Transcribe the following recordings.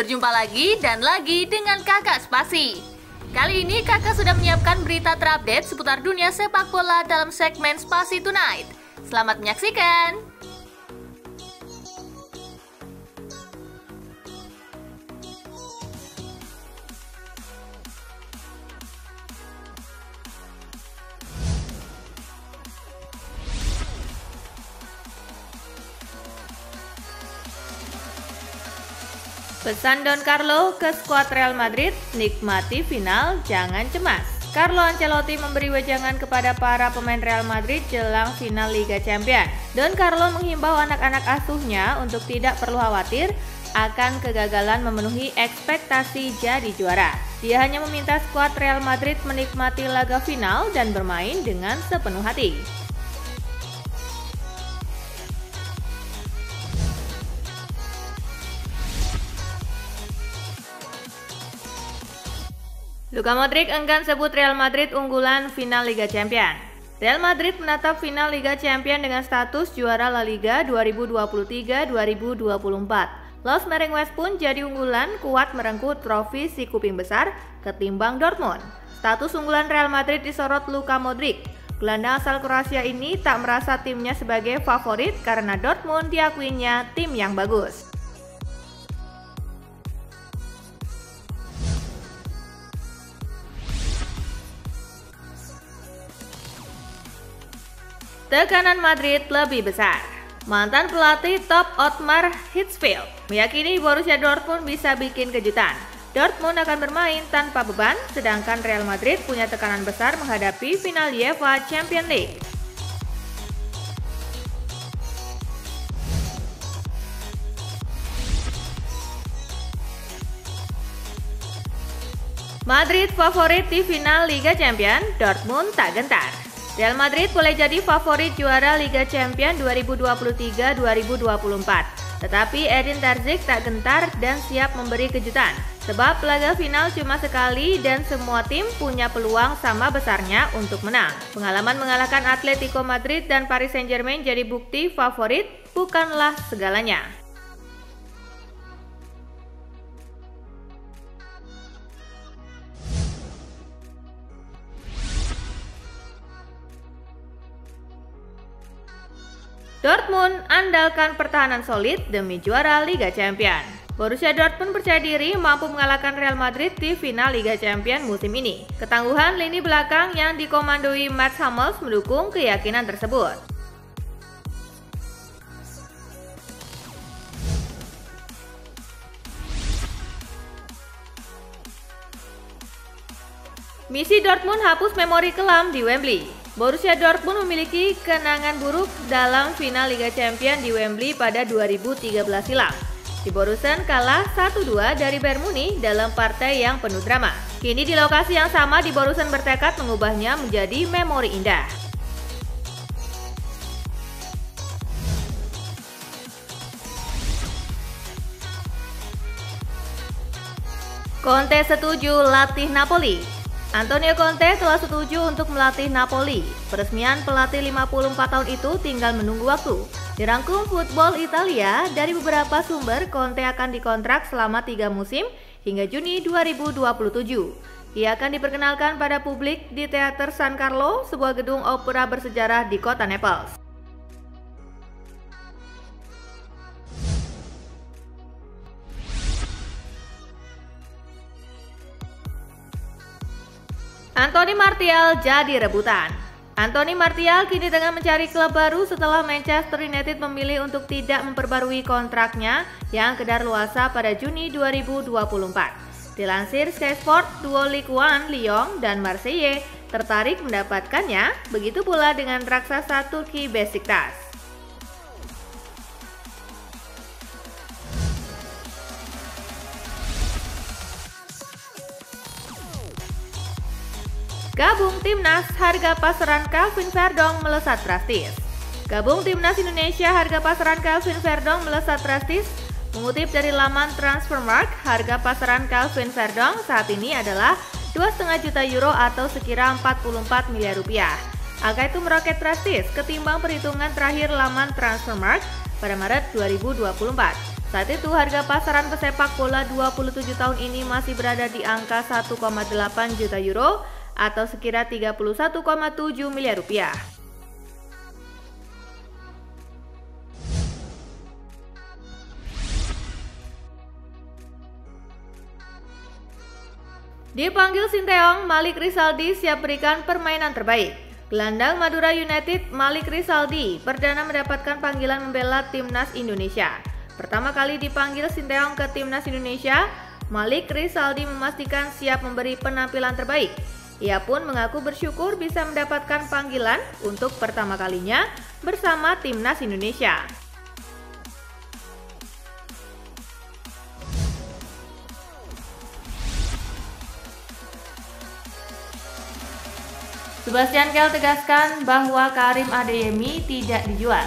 Berjumpa lagi dan lagi dengan Kakak Spasi. Kali ini Kakak sudah menyiapkan berita terupdate seputar dunia sepak bola dalam segmen Spasi Tonight. Selamat menyaksikan. Pesan Don Carlo ke skuad Real Madrid, nikmati final, jangan cemas. Carlo Ancelotti memberi wejangan kepada para pemain Real Madrid jelang final Liga Champions. Don Carlo menghimbau anak-anak asuhnya untuk tidak perlu khawatir akan kegagalan memenuhi ekspektasi jadi juara. Dia hanya meminta skuad Real Madrid menikmati laga final dan bermain dengan sepenuh hati. Luka Modric enggan sebut Real Madrid unggulan final Liga Champions. Real Madrid menatap final Liga Champions dengan status juara La Liga 2023-2024. Los Merengues pun jadi unggulan kuat merengkuh trofi si kuping besar ketimbang Dortmund. Status unggulan Real Madrid disorot Luka Modric. Gelandang asal Kroasia ini tak merasa timnya sebagai favorit karena Dortmund diakuinya tim yang bagus. Tekanan Madrid lebih besar. Mantan pelatih top Ottmar Hitzfeld meyakini Borussia Dortmund bisa bikin kejutan. Dortmund akan bermain tanpa beban, sedangkan Real Madrid punya tekanan besar menghadapi final UEFA Champions League. Madrid favorit di final Liga Champions, Dortmund tak gentar. Real Madrid boleh jadi favorit juara Liga Champions 2023-2024. Tetapi Edin Terzic tak gentar dan siap memberi kejutan. Sebab laga final cuma sekali dan semua tim punya peluang sama besarnya untuk menang. Pengalaman mengalahkan Atletico Madrid dan Paris Saint-Germain jadi bukti favorit bukanlah segalanya. Dortmund andalkan pertahanan solid demi juara Liga Champions. Borussia Dortmund percaya diri mampu mengalahkan Real Madrid di final Liga Champions musim ini. Ketangguhan lini belakang yang dikomandoi Mats Hummels mendukung keyakinan tersebut. Misi Dortmund hapus memori kelam di Wembley. Borussia Dortmund memiliki kenangan buruk dalam final Liga Champions di Wembley pada 2013 silam. Di Borussen kalah 1-2 dari Bayern Munich dalam partai yang penuh drama. Kini di lokasi yang sama di Borussen bertekad mengubahnya menjadi memori indah. Conte setuju latih Napoli. Antonio Conte telah setuju untuk melatih Napoli. Peresmian pelatih 54 tahun itu tinggal menunggu waktu. Dirangkum Football Italia, dari beberapa sumber Conte akan dikontrak selama 3 musim hingga Juni 2027. Ia akan diperkenalkan pada publik di Teater San Carlo, sebuah gedung opera bersejarah di kota Naples. Anthony Martial jadi rebutan. Anthony Martial kini tengah mencari klub baru setelah Manchester United memilih untuk tidak memperbarui kontraknya yang kedaluarsa pada Juni 2024. Dilansir Sky Sport, duo Ligue 1 Lyon dan Marseille tertarik mendapatkannya, begitu pula dengan raksasa Turki Beşiktaş. Gabung Timnas, harga pasaran Calvin Verdong melesat drastis. Gabung Timnas Indonesia, harga pasaran Calvin Verdong melesat drastis. Mengutip dari laman Transfermarkt, harga pasaran Calvin Verdong saat ini adalah 2,5 juta euro atau sekira 44 miliar rupiah. Angka itu meroket drastis ketimbang perhitungan terakhir laman Transfermarkt pada Maret 2024. Saat itu harga pasaran pesepak bola 27 tahun ini masih berada di angka 1,8 juta euro atau sekira 31,7 miliar rupiah. Dipanggil Sinteyong, Malik Rizaldi siap berikan permainan terbaik. Gelandang Madura United Malik Rizaldi perdana mendapatkan panggilan membela timnas Indonesia. Pertama kali dipanggil Sinteyong ke timnas Indonesia, Malik Rizaldi memastikan siap memberi penampilan terbaik. Ia pun mengaku bersyukur bisa mendapatkan panggilan untuk pertama kalinya bersama timnas Indonesia. Sebastian Kehl tegaskan bahwa Karim Adeyemi tidak dijual.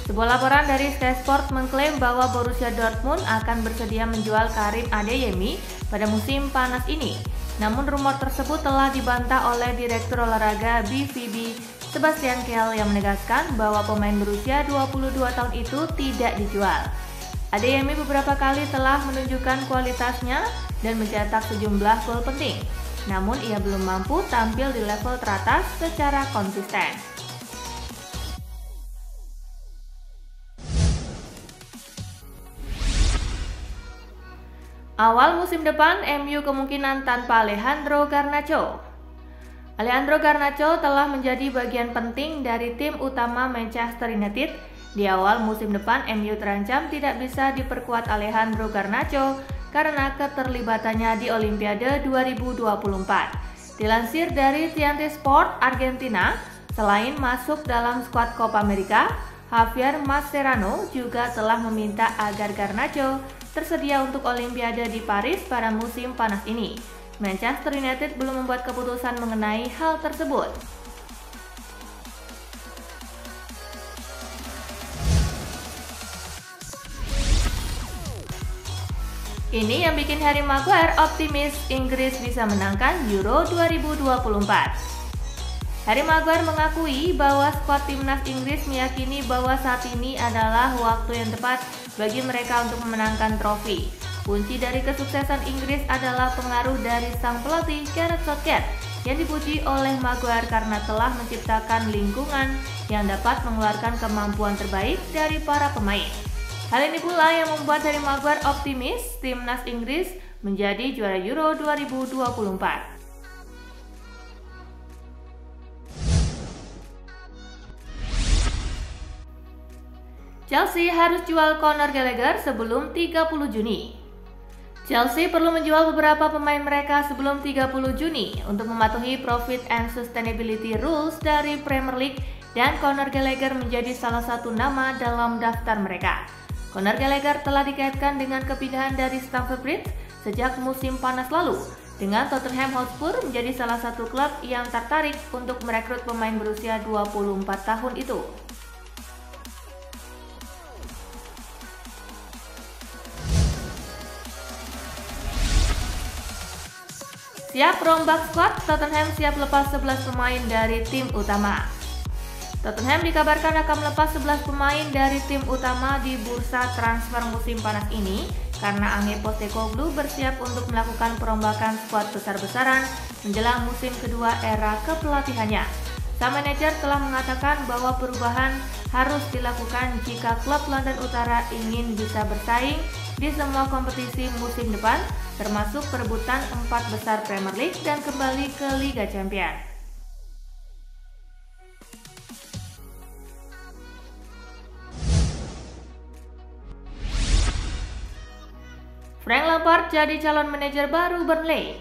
Sebuah laporan dari Sky Sport mengklaim bahwa Borussia Dortmund akan bersedia menjual Karim Adeyemi pada musim panas ini. Namun rumor tersebut telah dibantah oleh Direktur Olahraga BVB Sebastian Kehl yang menegaskan bahwa pemain berusia 22 tahun itu tidak dijual. Adeyemi beberapa kali telah menunjukkan kualitasnya dan mencetak sejumlah gol penting. Namun ia belum mampu tampil di level teratas secara konsisten. Awal musim depan, MU kemungkinan tanpa Alejandro Garnacho. Alejandro Garnacho telah menjadi bagian penting dari tim utama Manchester United. Di awal musim depan, MU terancam tidak bisa diperkuat Alejandro Garnacho karena keterlibatannya di Olimpiade 2024. Dilansir dari TNT Sport Argentina, selain masuk dalam skuad Copa America, Javier Mascherano juga telah meminta agar Garnacho tersedia untuk Olimpiade di Paris pada musim panas ini. Manchester United belum membuat keputusan mengenai hal tersebut. Ini yang bikin Harry Maguire optimis Inggris bisa menangkan Euro 2024. Harry Maguire mengakui bahwa skuad timnas Inggris meyakini bahwa saat ini adalah waktu yang tepat bagi mereka untuk memenangkan trofi. Kunci dari kesuksesan Inggris adalah pengaruh dari sang pelatih Gareth Southgate yang dipuji oleh Maguire karena telah menciptakan lingkungan yang dapat mengeluarkan kemampuan terbaik dari para pemain. Hal ini pula yang membuat Harry Maguire optimis timnas Inggris menjadi juara Euro 2024. Chelsea harus jual Conor Gallagher sebelum 30 Juni. Chelsea perlu menjual beberapa pemain mereka sebelum 30 Juni untuk mematuhi Profit and Sustainability Rules dari Premier League dan Conor Gallagher menjadi salah satu nama dalam daftar mereka. Conor Gallagher telah dikaitkan dengan kepindahan dari Stamford Bridge sejak musim panas lalu, dengan Tottenham Hotspur menjadi salah satu klub yang tertarik untuk merekrut pemain berusia 24 tahun itu. Siap rombak skuad, Tottenham siap lepas 11 pemain dari tim utama. Tottenham dikabarkan akan melepas 11 pemain dari tim utama di bursa transfer musim panas ini karena Ange Postecoglou bersiap untuk melakukan perombakan skuad besar-besaran menjelang musim kedua era kepelatihannya. Sang manajer telah mengatakan bahwa perubahan harus dilakukan jika klub London Utara ingin bisa bersaing di semua kompetisi musim depan, termasuk perebutan 4 besar Premier League dan kembali ke Liga Champions. Frank Lampard jadi calon manajer baru Burnley.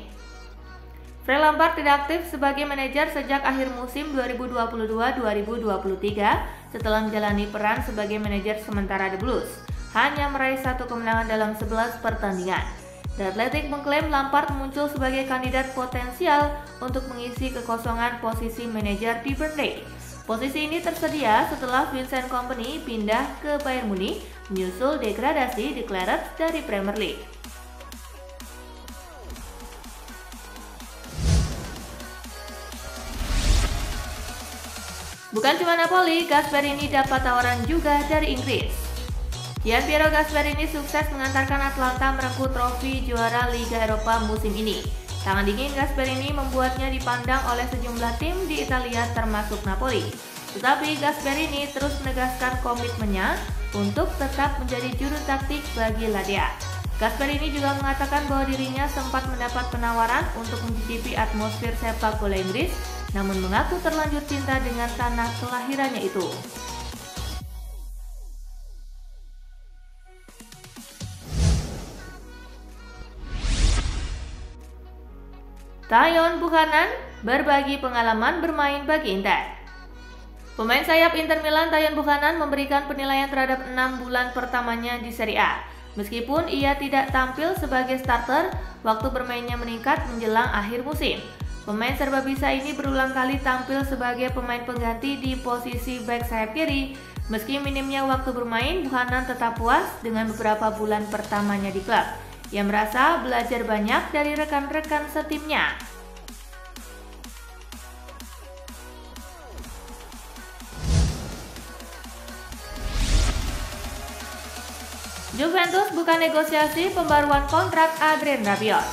Frank Lampard tidak aktif sebagai manajer sejak akhir musim 2022-2023 setelah menjalani peran sebagai manajer sementara The Blues, hanya meraih 1 kemenangan dalam 11 pertandingan. The Athletic mengklaim Lampard muncul sebagai kandidat potensial untuk mengisi kekosongan posisi manajer di Burnley. Posisi ini tersedia setelah Vincent Kompany pindah ke Bayern Munich menyusul degradasi di Claret dari Premier League. Bukan cuma Napoli, Gasperini dapat tawaran juga dari Inggris. Gianpiero Gasperini sukses mengantarkan Atalanta merengkuh trofi juara Liga Eropa musim ini. Tangan dingin Gasperini membuatnya dipandang oleh sejumlah tim di Italia termasuk Napoli. Tetapi Gasperini terus menegaskan komitmennya untuk tetap menjadi juru taktik bagi Ladea. Gasperini juga mengatakan bahwa dirinya sempat mendapat penawaran untuk mencicipi atmosfer sepak bola Inggris, namun mengaku terlanjur cinta dengan tanah kelahirannya itu. Tayon Buchanan berbagi pengalaman bermain bagi Inter. Pemain sayap Inter Milan Tayon Buchanan memberikan penilaian terhadap 6 bulan pertamanya di Serie A. Meskipun ia tidak tampil sebagai starter, waktu bermainnya meningkat menjelang akhir musim. Pemain serba bisa ini berulang kali tampil sebagai pemain pengganti di posisi bek sayap kiri. Meski minimnya waktu bermain, Buchanan tetap puas dengan beberapa bulan pertamanya di klub. Ia merasa belajar banyak dari rekan-rekan setimnya. Juventus buka negosiasi pembaruan kontrak Adrien Rabiot.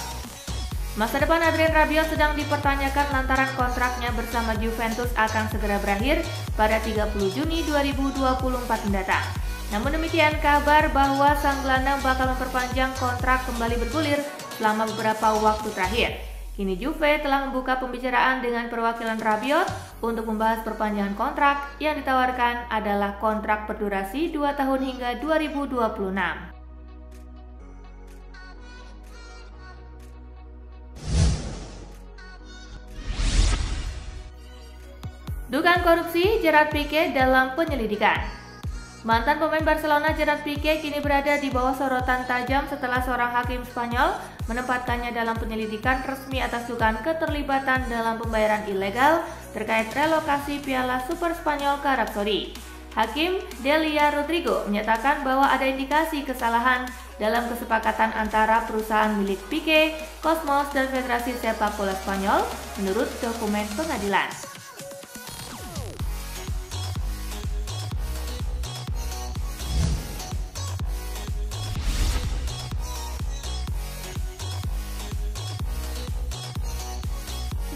Masa depan Adrien Rabiot sedang dipertanyakan lantaran kontraknya bersama Juventus akan segera berakhir pada 30 Juni 2024 mendatang. Namun demikian, kabar bahwa sang gelandang bakal memperpanjang kontrak kembali bergulir selama beberapa waktu terakhir. Kini Juve telah membuka pembicaraan dengan perwakilan Rabiot untuk membahas perpanjangan kontrak yang ditawarkan adalah kontrak berdurasi 2 tahun hingga 2026. Dugaan korupsi Gerard Piqué dalam penyelidikan. Mantan pemain Barcelona Gerard Piqué kini berada di bawah sorotan tajam setelah seorang hakim Spanyol menempatkannya dalam penyelidikan resmi atas dugaan keterlibatan dalam pembayaran ilegal terkait relokasi Piala Super Spanyol ke Arab Saudi. Hakim Delia Rodrigo menyatakan bahwa ada indikasi kesalahan dalam kesepakatan antara perusahaan milik Piqué, Cosmos, dan Federasi Sepak Bola Spanyol menurut dokumen pengadilan.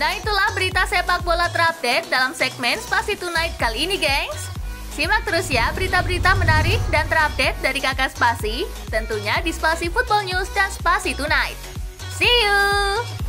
Nah, itulah berita sepak bola terupdate dalam segmen Spasi Tonight kali ini, gengs. Simak terus ya berita-berita menarik dan terupdate dari Kakak Spasi, tentunya di Spasi Football News dan Spasi Tonight. See you!